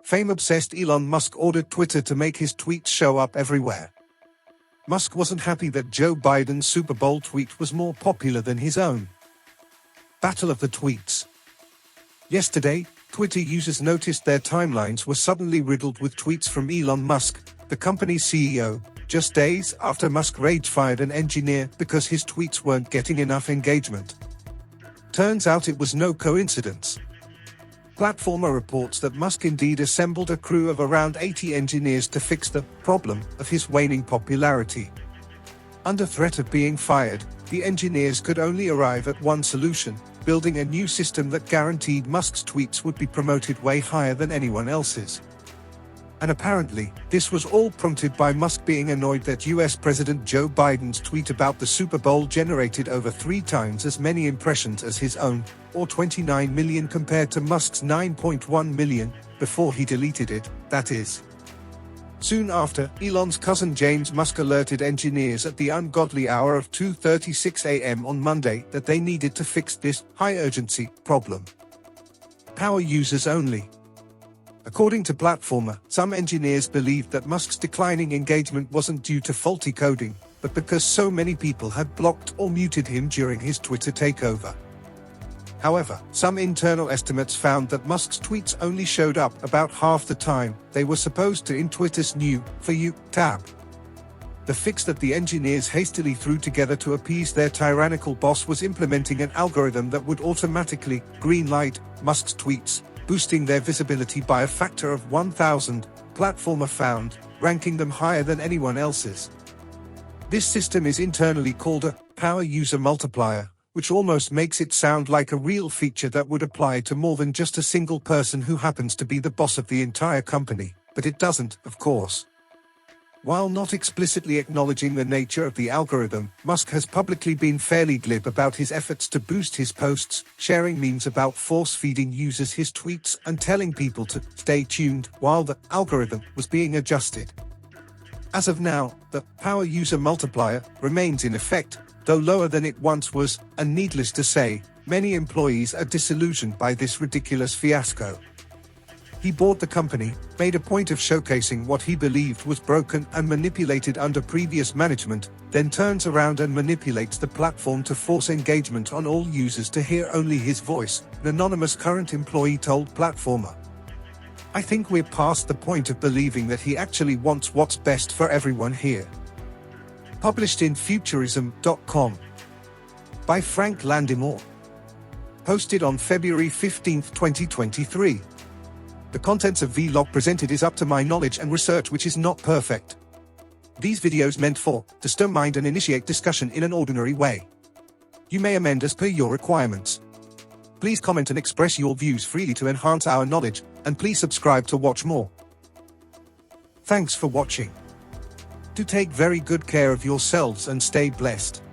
fame-obsessed Elon Musk ordered Twitter to make his tweets show up everywhere. Musk wasn't happy that Joe Biden's Super Bowl tweet was more popular than his own. Battle of the tweets. Yesterday, Twitter users noticed their timelines were suddenly riddled with tweets from Elon Musk, the company's CEO, just days after Musk rage-fired an engineer because his tweets weren't getting enough engagement. Turns out it was no coincidence. Platformer reports that Musk indeed assembled a crew of around 80 engineers to fix the problem of his waning popularity. Under threat of being fired, the engineers could only arrive at one solution: building a new system that guaranteed Musk's tweets would be promoted way higher than anyone else's. And apparently, this was all prompted by Musk being annoyed that US President Joe Biden's tweet about the Super Bowl generated over 3 times as many impressions as his own, or 29 million compared to Musk's 9.1 million, before he deleted it, that is. Soon after, Elon's cousin James Musk alerted engineers at the ungodly hour of 2:36 a.m. on Monday that they needed to fix this high-urgency problem. Power users only. According to Platformer, some engineers believed that Musk's declining engagement wasn't due to faulty coding, but because so many people had blocked or muted him during his Twitter takeover. However, some internal estimates found that Musk's tweets only showed up about half the time they were supposed to in Twitter's new For You tab. The fix that the engineers hastily threw together to appease their tyrannical boss was implementing an algorithm that would automatically green-light Musk's tweets, boosting their visibility by a factor of 1,000, Platformer found, ranking them higher than anyone else's. This system is internally called a power user multiplier, which almost makes it sound like a real feature that would apply to more than just a single person who happens to be the boss of the entire company, but it doesn't, of course. While not explicitly acknowledging the nature of the algorithm, Musk has publicly been fairly glib about his efforts to boost his posts, sharing memes about force-feeding users his tweets and telling people to stay tuned while the algorithm was being adjusted. As of now, the power user multiplier remains in effect, though lower than it once was, and needless to say, many employees are disillusioned by this ridiculous fiasco. He bought the company, made a point of showcasing what he believed was broken and manipulated under previous management, then turns around and manipulates the platform to force engagement on all users to hear only his voice, an anonymous current employee told Platformer. I think we're past the point of believing that he actually wants what's best for everyone here. Published in Futurism.com. By Frank Landimore. Posted on February 15, 2023. The contents of vlog presented is up to my knowledge and research, which is not perfect. These videos meant for to stir mind and initiate discussion in an ordinary way. You may amend as per your requirements. Please comment and express your views freely to enhance our knowledge, and please subscribe to watch more. Thanks for watching. Do take very good care of yourselves and stay blessed.